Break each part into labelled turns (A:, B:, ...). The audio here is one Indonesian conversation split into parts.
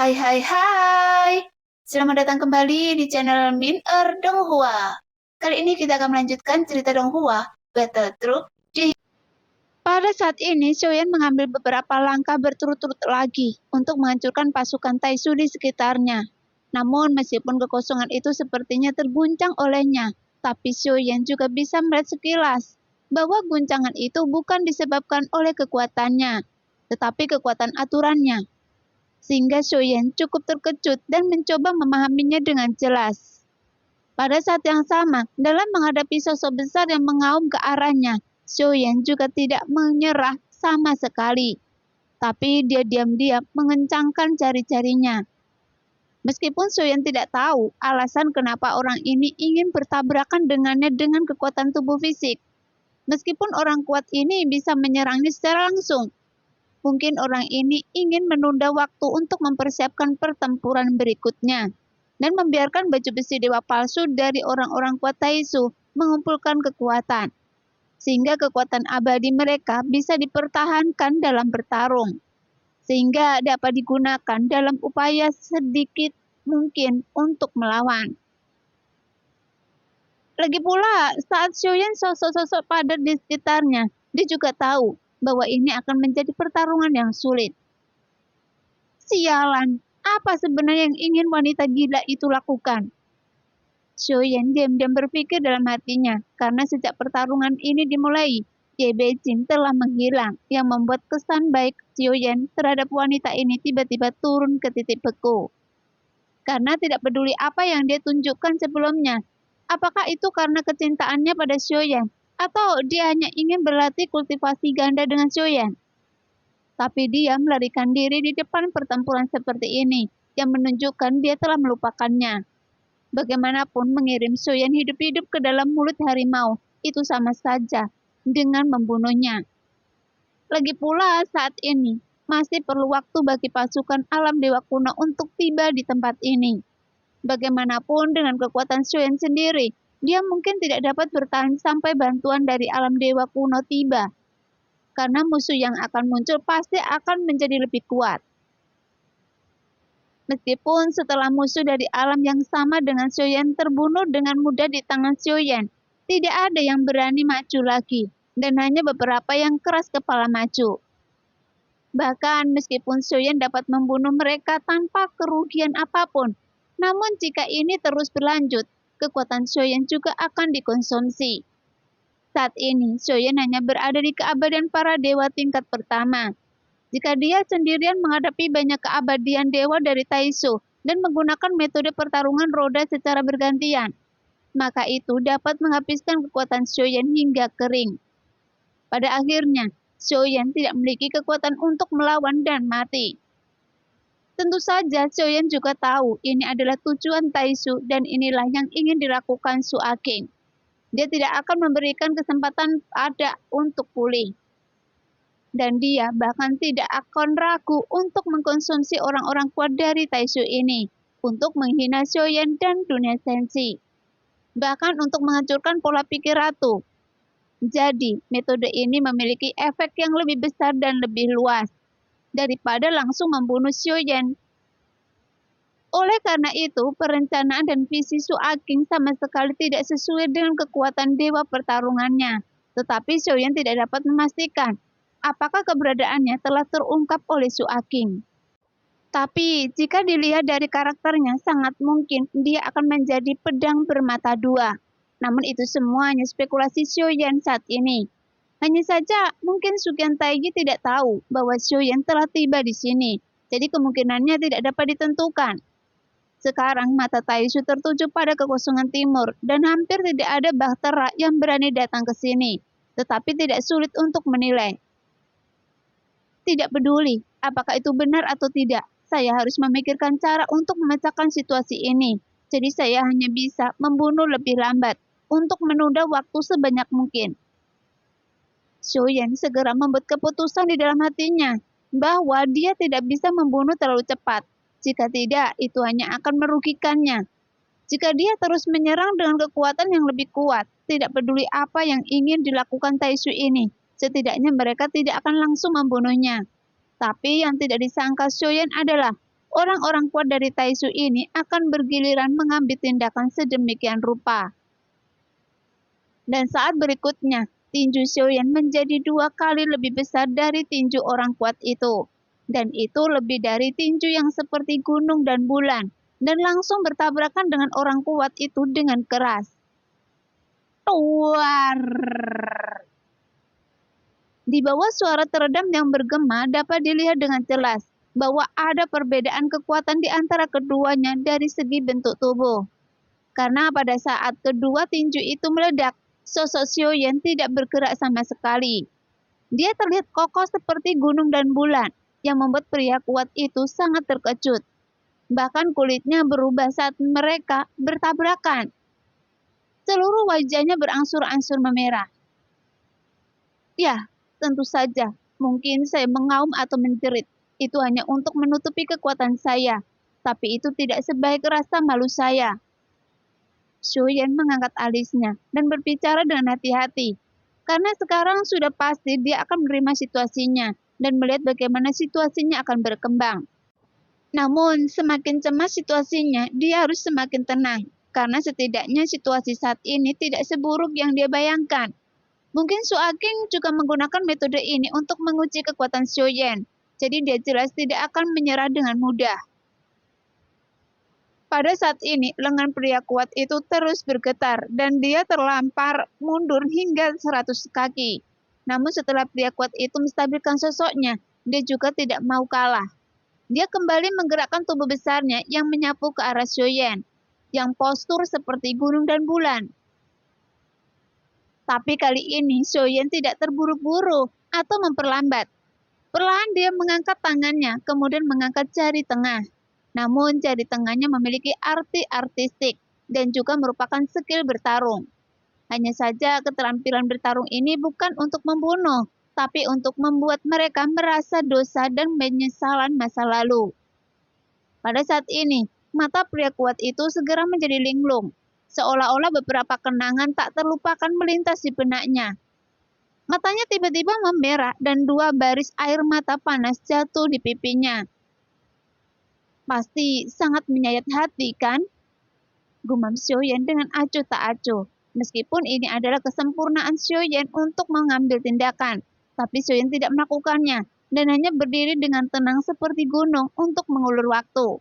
A: Hai hai hai, selamat datang kembali di channel Min Donghua. Kali ini kita akan melanjutkan cerita Donghua, Battle Troop di... Pada saat ini, Xiaoyan mengambil beberapa langkah berturut-turut lagi untuk menghancurkan pasukan Taisu di sekitarnya. Namun, meskipun kekosongan itu sepertinya terguncang olehnya, tapi Xiaoyan juga bisa melihat sekilas bahwa guncangan itu bukan disebabkan oleh kekuatannya, tetapi kekuatan aturannya. Sehingga Xiaoyan cukup terkejut dan mencoba memahaminya dengan jelas. Pada saat yang sama, dalam menghadapi sosok besar yang mengaum ke arahnya, Xiaoyan juga tidak menyerah sama sekali. Tapi dia diam-diam mengencangkan jari-jarinya. Meskipun Xiaoyan tidak tahu alasan kenapa orang ini ingin bertabrakan dengannya dengan kekuatan tubuh fisik. Meskipun orang kuat ini bisa menyerangnya secara langsung, mungkin orang ini ingin menunda waktu untuk mempersiapkan pertempuran berikutnya dan membiarkan baju besi dewa palsu dari orang-orang kuat Taisu mengumpulkan kekuatan, sehingga kekuatan abadi mereka bisa dipertahankan dalam bertarung, sehingga dapat digunakan dalam upaya sedikit mungkin untuk melawan. Lagi pula, saat Xiaoyan sosok-sosok padat di sekitarnya, dia juga tahu bahwa ini akan menjadi pertarungan yang sulit. Sialan, apa sebenarnya yang ingin wanita gila itu lakukan? Xiaoyan diam-diam berpikir dalam hatinya, karena sejak pertarungan ini dimulai, Ye Beijing telah menghilang, yang membuat kesan baik Xiaoyan terhadap wanita ini tiba-tiba turun ke titik beku. Karena tidak peduli apa yang dia tunjukkan sebelumnya, apakah itu karena kecintaannya pada Xiaoyan, atau dia hanya ingin berlatih kultivasi ganda dengan Xiaoyan? Tapi dia melarikan diri di depan pertempuran seperti ini, yang menunjukkan dia telah melupakannya. Bagaimanapun mengirim Xiaoyan hidup-hidup ke dalam mulut harimau, itu sama saja dengan membunuhnya. Lagi pula saat ini, masih perlu waktu bagi pasukan alam dewa kuno untuk tiba di tempat ini. Bagaimanapun dengan kekuatan Xiaoyan sendiri, dia mungkin tidak dapat bertahan sampai bantuan dari alam dewa kuno tiba. Karena musuh yang akan muncul pasti akan menjadi lebih kuat. Meskipun setelah musuh dari alam yang sama dengan Xiaoyan terbunuh dengan mudah di tangan Xiaoyan, tidak ada yang berani maju lagi, dan hanya beberapa yang keras kepala maju. Bahkan meskipun Xiaoyan dapat membunuh mereka tanpa kerugian apapun, namun jika ini terus berlanjut, kekuatan Xiaoyan juga akan dikonsumsi. Saat ini, Xiaoyan hanya berada di keabadian para dewa tingkat pertama. Jika dia sendirian menghadapi banyak keabadian dewa dari Taisu dan menggunakan metode pertarungan roda secara bergantian, maka itu dapat menghabiskan kekuatan Xiaoyan hingga kering. Pada akhirnya, Xiaoyan tidak memiliki kekuatan untuk melawan dan mati. Tentu saja Xiaoyan juga tahu ini adalah tujuan Taisu dan inilah yang ingin dilakukan Su Aqing. Dia tidak akan memberikan kesempatan pada untuk pulih. Dan dia bahkan tidak akan ragu untuk mengkonsumsi orang-orang kuat dari Taisu ini untuk menghina Xiaoyan dan dunia sensi. Bahkan untuk menghancurkan pola pikir ratu. Jadi, metode ini memiliki efek yang lebih besar dan lebih luas daripada langsung membunuh Xiaoyan. Oleh karena itu, perencanaan dan visi Su Aqing sama sekali tidak sesuai dengan kekuatan dewa pertarungannya. Tetapi Xiaoyan tidak dapat memastikan apakah keberadaannya telah terungkap oleh Su Aqing. Tapi, jika dilihat dari karakternya, sangat mungkin dia akan menjadi pedang bermata dua. Namun itu semua hanya spekulasi Xiaoyan saat ini. Hanya saja, mungkin Suqian Taiji tidak tahu bahwa Xiaoyan telah tiba di sini. Jadi kemungkinannya tidak dapat ditentukan. Sekarang mata Taisu tertuju pada kekosongan timur dan hampir tidak ada bahtera yang berani datang ke sini. Tetapi tidak sulit untuk menilai. Tidak peduli apakah itu benar atau tidak, saya harus memikirkan cara untuk memecahkan situasi ini. Jadi saya hanya bisa membunuh lebih lambat untuk menunda waktu sebanyak mungkin. Xiaoyan segera membuat keputusan di dalam hatinya bahwa dia tidak bisa membunuh terlalu cepat. Jika tidak, itu hanya akan merugikannya. Jika dia terus menyerang dengan kekuatan yang lebih kuat, tidak peduli apa yang ingin dilakukan Taisu ini, setidaknya mereka tidak akan langsung membunuhnya. Tapi yang tidak disangka Xiaoyan adalah orang-orang kuat dari Taisu ini akan bergiliran mengambil tindakan sedemikian rupa. Dan saat berikutnya, tinju Xiaoyan menjadi 2 kali lebih besar dari tinju orang kuat itu. Dan itu lebih dari tinju yang seperti gunung dan bulan, dan langsung bertabrakan dengan orang kuat itu dengan keras. Tuar! Di bawah suara teredam yang bergema dapat dilihat dengan jelas bahwa ada perbedaan kekuatan di antara keduanya dari segi bentuk tubuh. Karena pada saat kedua tinju itu meledak, sosok Xiaoyan tidak bergerak sama sekali. Dia terlihat kokoh seperti gunung dan bulan, yang membuat pria kuat itu sangat terkejut. Bahkan kulitnya berubah saat mereka bertabrakan. Seluruh wajahnya berangsur-angsur memerah. Ya, tentu saja, mungkin saya mengaum atau menjerit. Itu hanya untuk menutupi kekuatan saya, tapi itu tidak sebaik rasa malu saya. Xiaoyan mengangkat alisnya dan berbicara dengan hati-hati, karena sekarang sudah pasti dia akan menerima situasinya dan melihat bagaimana situasinya akan berkembang. Namun, semakin cemas situasinya, dia harus semakin tenang, karena setidaknya situasi saat ini tidak seburuk yang dia bayangkan. Mungkin Su Aking juga menggunakan metode ini untuk menguji kekuatan Xiaoyan, jadi dia jelas tidak akan menyerah dengan mudah. Pada saat ini, lengan pria kuat itu terus bergetar dan dia terlampar mundur hingga 100 kaki. Namun setelah pria kuat itu menstabilkan sosoknya, dia juga tidak mau kalah. Dia kembali menggerakkan tubuh besarnya yang menyapu ke arah Xiaoyan, yang postur seperti gunung dan bulan. Tapi kali ini Xiaoyan tidak terburu-buru atau memperlambat. Perlahan dia mengangkat tangannya, kemudian mengangkat jari tengah. Namun jari tengahnya memiliki arti artistik dan juga merupakan skill bertarung. Hanya saja keterampilan bertarung ini bukan untuk membunuh, tapi untuk membuat mereka merasa dosa dan penyesalan masa lalu. Pada saat ini, mata pria kuat itu segera menjadi linglung. Seolah-olah beberapa kenangan tak terlupakan melintas di benaknya. Matanya tiba-tiba memerah dan 2 baris air mata panas jatuh di pipinya. Pasti sangat menyayat hati, kan? Gumam Xiaoyan dengan acuh tak acuh. Meskipun ini adalah kesempurnaan Xiaoyan untuk mengambil tindakan, tapi Xiaoyan tidak melakukannya dan hanya berdiri dengan tenang seperti gunung untuk mengulur waktu.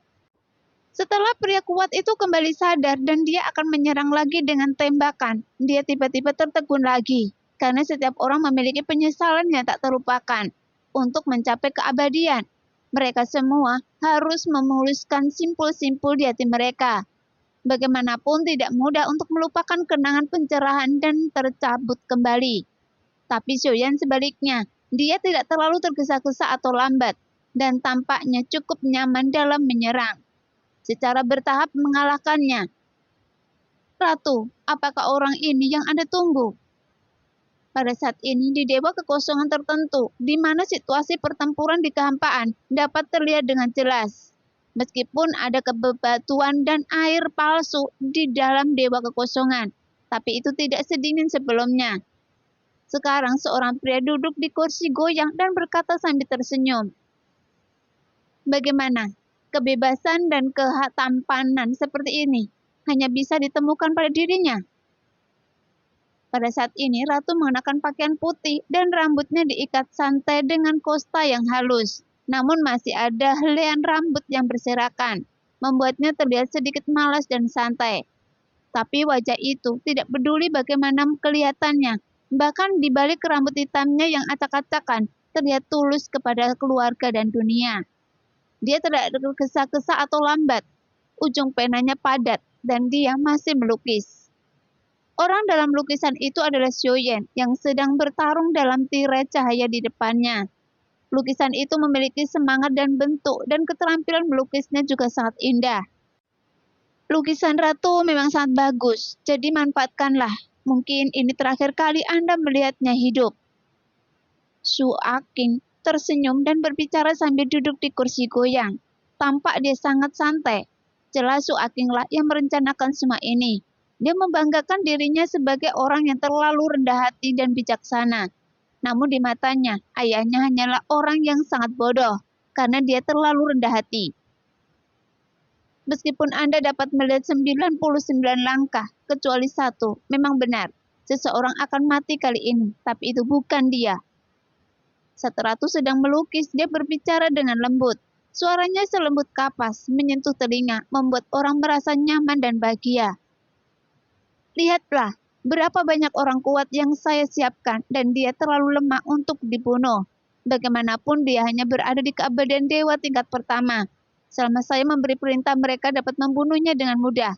A: Setelah pria kuat itu kembali sadar dan dia akan menyerang lagi dengan tembakan, dia tiba-tiba tertegun lagi, karena setiap orang memiliki penyesalan yang tak terlupakan. Untuk mencapai keabadian, mereka semua harus memuluskan simpul-simpul di hati mereka. Bagaimanapun tidak mudah untuk melupakan kenangan pencerahan dan tercabut kembali. Tapi Xiaoyan sebaliknya, dia tidak terlalu tergesa-gesa atau lambat, dan tampaknya cukup nyaman dalam menyerang. Secara bertahap mengalahkannya. Ratu, apakah orang ini yang Anda tunggu? Pada saat ini di Dewa Kekosongan tertentu, di mana situasi pertempuran di kehampaan dapat terlihat dengan jelas. Meskipun ada kebebatuan dan air palsu di dalam Dewa Kekosongan, tapi itu tidak sedingin sebelumnya. Sekarang seorang pria duduk di kursi goyang dan berkata sambil tersenyum. Bagaimana? Kebebasan dan ketampanan seperti ini hanya bisa ditemukan pada dirinya. Pada saat ini, Ratu mengenakan pakaian putih dan rambutnya diikat santai dengan kosta yang halus. Namun masih ada helaian rambut yang berserakan, membuatnya terlihat sedikit malas dan santai. Tapi wajah itu tidak peduli bagaimana kelihatannya. Bahkan di balik rambut hitamnya yang acak-acakan, terlihat tulus kepada keluarga dan dunia. Dia tidak tergesa-gesa atau lambat. Ujung penanya padat dan dia masih melukis. Orang dalam lukisan itu adalah Xiaoyan yang sedang bertarung dalam tirai cahaya di depannya. Lukisan itu memiliki semangat dan bentuk dan keterampilan melukisnya juga sangat indah. Lukisan Ratu memang sangat bagus, jadi manfaatkanlah. Mungkin ini terakhir kali Anda melihatnya hidup. Su Aking tersenyum dan berbicara sambil duduk di kursi goyang. Tampak dia sangat santai. Jelas Su Akinglah yang merencanakan semua ini. Dia membanggakan dirinya sebagai orang yang terlalu rendah hati dan bijaksana. Namun di matanya, ayahnya hanyalah orang yang sangat bodoh, karena dia terlalu rendah hati. Meskipun Anda dapat melihat 99 langkah, kecuali satu, memang benar. Seseorang akan mati kali ini, tapi itu bukan dia. Saat Ratu sedang melukis, dia berbicara dengan lembut. Suaranya selembut kapas, menyentuh telinga, membuat orang merasa nyaman dan bahagia. Lihatlah, berapa banyak orang kuat yang saya siapkan, dan dia terlalu lemah untuk dibunuh. Bagaimanapun dia hanya berada di keabadian dewa tingkat pertama. Selama saya memberi perintah, mereka dapat membunuhnya dengan mudah.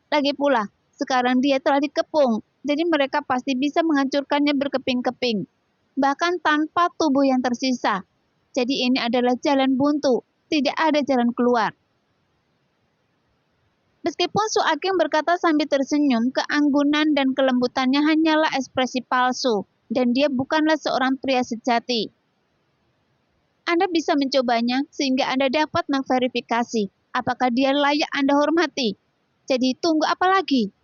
A: Lagi pula, sekarang dia telah dikepung, jadi mereka pasti bisa menghancurkannya berkeping-keping, bahkan tanpa tubuh yang tersisa. Jadi ini adalah jalan buntu, tidak ada jalan keluar. Meskipun Su Ageng berkata sambil tersenyum, keanggunan dan kelembutannya hanyalah ekspresi palsu, dan dia bukanlah seorang pria sejati. Anda bisa mencobanya sehingga Anda dapat memverifikasi apakah dia layak Anda hormati. Jadi tunggu apa lagi?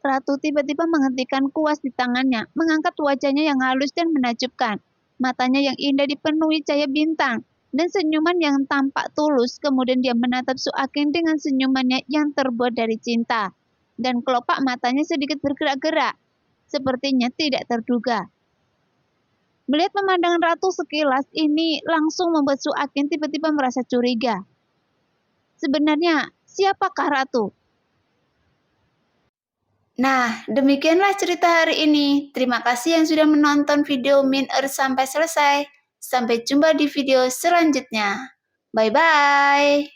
A: Ratu tiba-tiba menghentikan kuas di tangannya, mengangkat wajahnya yang halus dan menakjubkan. Matanya yang indah dipenuhi cahaya bintang, dan senyuman yang tampak tulus. Kemudian dia menatap Su Ageng dengan senyumannya yang terbuat dari cinta. Dan kelopak matanya sedikit bergerak-gerak, sepertinya tidak terduga. Melihat pemandangan Ratu sekilas ini langsung membuat Su Ageng tiba-tiba merasa curiga. Sebenarnya, siapakah Ratu? Nah, demikianlah cerita hari ini. Terima kasih yang sudah menonton video Min Earth sampai selesai. Sampai jumpa di video selanjutnya. Bye-bye.